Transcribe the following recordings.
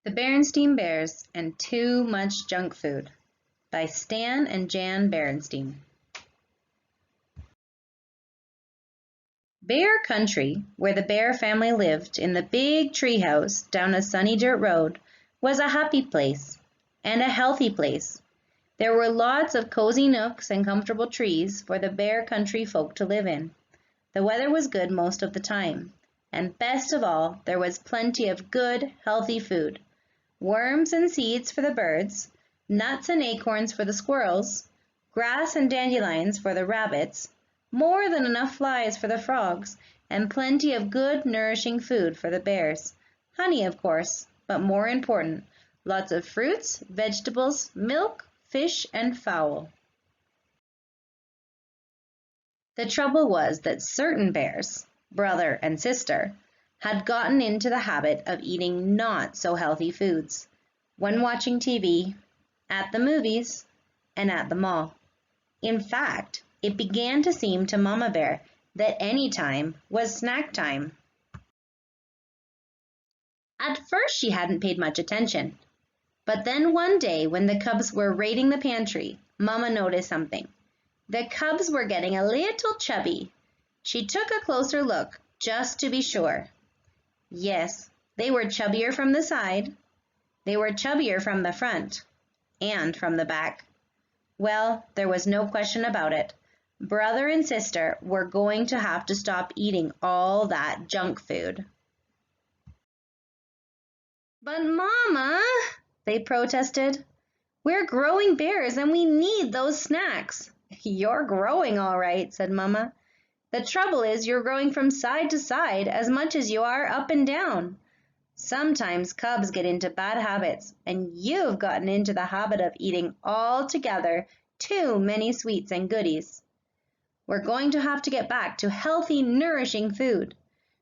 The Berenstain Bears and Too Much Junk Food by Stan and Jan Berenstain. Bear Country, where the Bear family lived in the big treehouse down a sunny dirt road, was a happy place and a healthy place. There were lots of cozy nooks and comfortable trees for the Bear Country folk to live in. The weather was good most of the time, and best of all, there was plenty of good, healthy food. Worms and seeds for the birds, nuts and acorns for the squirrels, grass and dandelions for the rabbits, more than enough flies for the frogs, and plenty of good, nourishing food for the bears. Honey, of course, but more important, lots of fruits, vegetables, milk, fish, and fowl. The trouble was that certain bears, brother and sister, had gotten into the habit of eating not so healthy foods when watching TV, at the movies, and at the mall. In fact, it began to seem to Mama Bear that any time was snack time. At first she hadn't paid much attention, but then one day when the cubs were raiding the pantry, Mama noticed something. The cubs were getting a little chubby. She took a closer look just to be sure. Yes, they were chubbier from the side. They were chubbier from the front and from the back. Well, there was no question about it. Brother and sister were going to have to stop eating all that junk food. But Mama, they protested, we're growing bears and we need those snacks. You're growing all right, said Mama. The trouble is you're growing from side to side as much as you are up and down. Sometimes cubs get into bad habits, and you've gotten into the habit of eating altogether too many sweets and goodies. We're going to have to get back to healthy, nourishing food.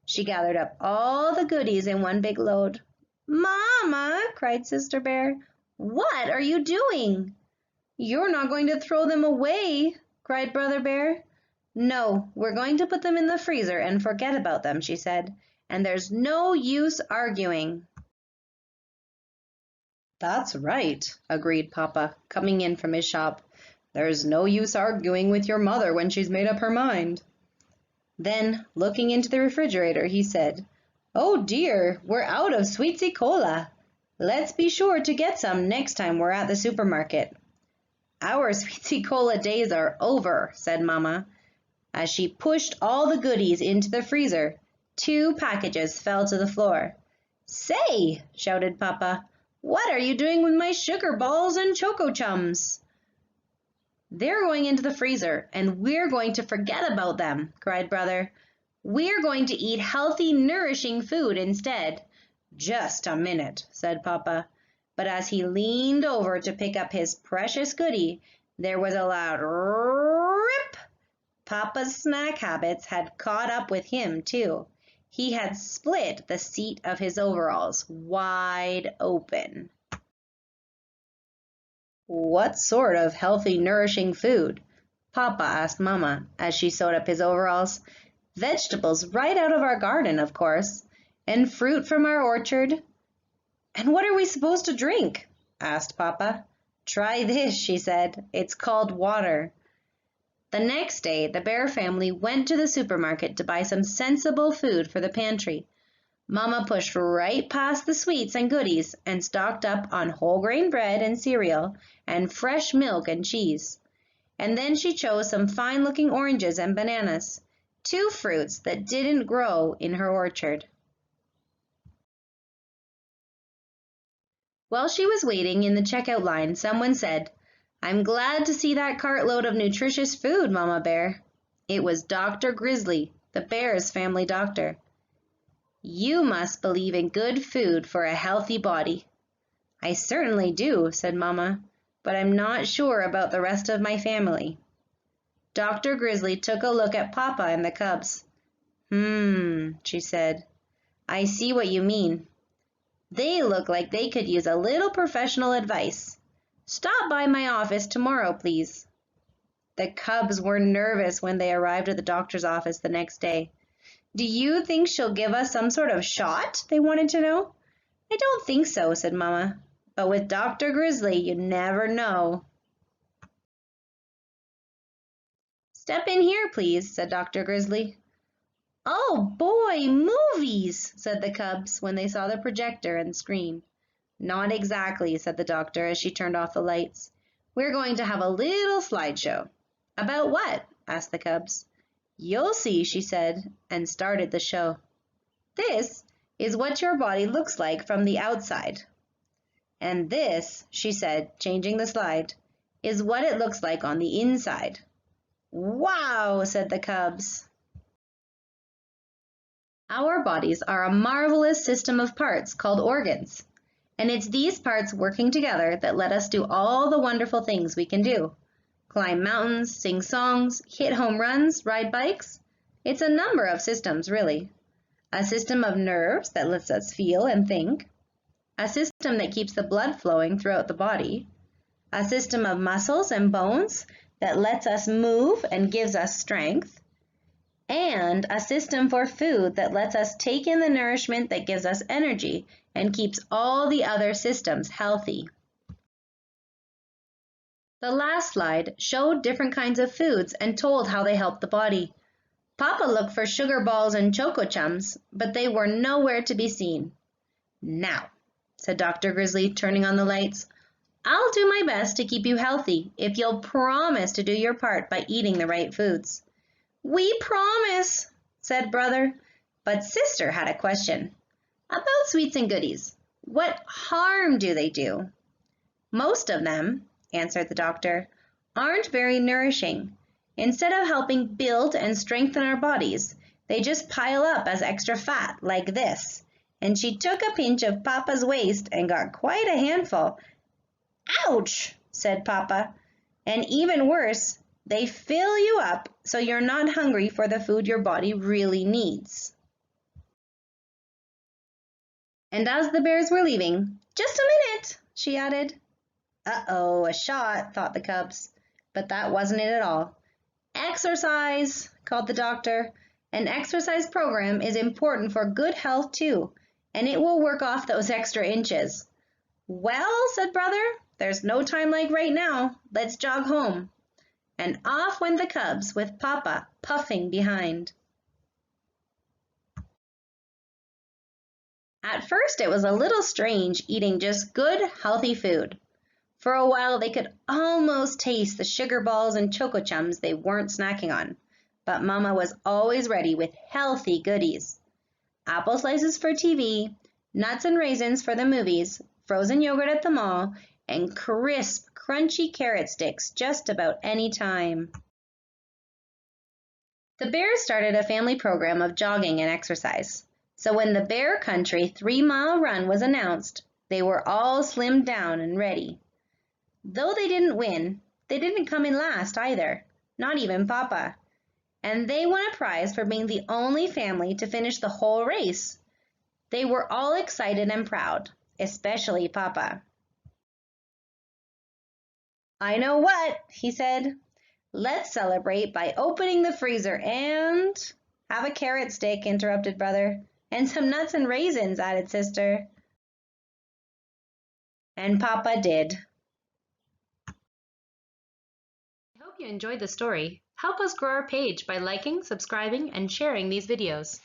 She gathered up all the goodies in one big load. Mama, cried Sister Bear, what are you doing? You're not going to throw them away, cried Brother Bear. No, we're going to put them in the freezer and forget about them, she said, and there's no use arguing. That's right, agreed Papa, coming in from his shop. There's no use arguing with your mother when she's made up her mind. Then, looking into the refrigerator, he said, Oh dear, we're out of Sweetsy Cola. Let's be sure to get some next time we're at the supermarket. Our Sweetsy Cola days are over, said Mama. As she pushed all the goodies into the freezer, 2 packages fell to the floor. Say, shouted Papa, what are you doing with my sugar balls and Choco Chums? They're going into the freezer, and we're going to forget about them, cried Brother. We're going to eat healthy, nourishing food instead. Just a minute, said Papa. But as he leaned over to pick up his precious goodie, there was a loud rip. Papa's snack habits had caught up with him, too. He had split the seat of his overalls wide open. What sort of healthy, nourishing food? Papa asked Mama as she sewed up his overalls. Vegetables right out of our garden, of course, and fruit from our orchard. And what are we supposed to drink? Asked Papa. Try this, she said. It's called water. The next day, the Bear family went to the supermarket to buy some sensible food for the pantry. Mama pushed right past the sweets and goodies and stocked up on whole grain bread and cereal and fresh milk and cheese. And then she chose some fine-looking oranges and bananas, 2 fruits that didn't grow in her orchard. While she was waiting in the checkout line, someone said, I'm glad to see that cartload of nutritious food, Mama Bear. It was Dr. Grizzly, the bear's family doctor. You must believe in good food for a healthy body. I certainly do, said Mama, but I'm not sure about the rest of my family. Dr. Grizzly took a look at Papa and the cubs. She said. I see what you mean. They look like they could use a little professional advice. Stop by my office tomorrow, please. The cubs were nervous when they arrived at the doctor's office the next day. Do you think she'll give us some sort of shot? They wanted to know. I don't think so, said Mama. But with Dr. Grizzly, you never know. Step in here, please, said Dr. Grizzly. Oh boy, movies, said the cubs when they saw the projector and screen. Not exactly, said the doctor as she turned off the lights. We're going to have a little slideshow. About what? Asked the cubs. You'll see, she said, and started the show. This is what your body looks like from the outside. And this, she said, changing the slide, is what it looks like on the inside. Wow, said the cubs. Our bodies are a marvelous system of parts called organs. And it's these parts working together that let us do all the wonderful things we can do. Climb mountains, sing songs, hit home runs, ride bikes. It's a number of systems, really. A system of nerves that lets us feel and think. A system that keeps the blood flowing throughout the body. A system of muscles and bones that lets us move and gives us strength. And a system for food that lets us take in the nourishment that gives us energy and keeps all the other systems healthy. The last slide showed different kinds of foods and told how they help the body. Papa looked for sugar balls and choco chums, but they were nowhere to be seen. Now, said Dr. Grizzly, turning on the lights, I'll do my best to keep you healthy if you'll promise to do your part by eating the right foods. We promise, said Brother, but Sister had a question. About sweets and goodies, what harm do they do? Most of them, answered the doctor, aren't very nourishing. Instead of helping build and strengthen our bodies, they just pile up as extra fat, like this. And she took a pinch of Papa's waist and got quite a handful. Ouch, said Papa. And even worse, they fill you up so you're not hungry for the food your body really needs. And as the bears were leaving, just a minute, she added. Uh-oh, a shot, thought the cubs. But that wasn't it at all. Exercise, called the doctor. An exercise program is important for good health too, and it will work off those extra inches. Well, said Brother, there's no time like right now. Let's jog home. And off went the cubs with Papa puffing behind. At first it was a little strange eating just good, healthy food. For a while they could almost taste the sugar balls and choco chums they weren't snacking on, but Mama was always ready with healthy goodies. Apple slices for TV, nuts and raisins for the movies, frozen yogurt at the mall, and crisp, crunchy carrot sticks just about any time. The bears started a family program of jogging and exercise. So when the Bear Country 3-mile run was announced, they were all slimmed down and ready. Though they didn't win, they didn't come in last either, not even Papa. And they won a prize for being the only family to finish the whole race. They were all excited and proud, especially Papa. I know what, he said. Let's celebrate by opening the freezer and... Have a carrot stick, interrupted Brother. And some nuts and raisins, added Sister. And Papa did. I hope you enjoyed the story. Help us grow our page by liking, subscribing, and sharing these videos.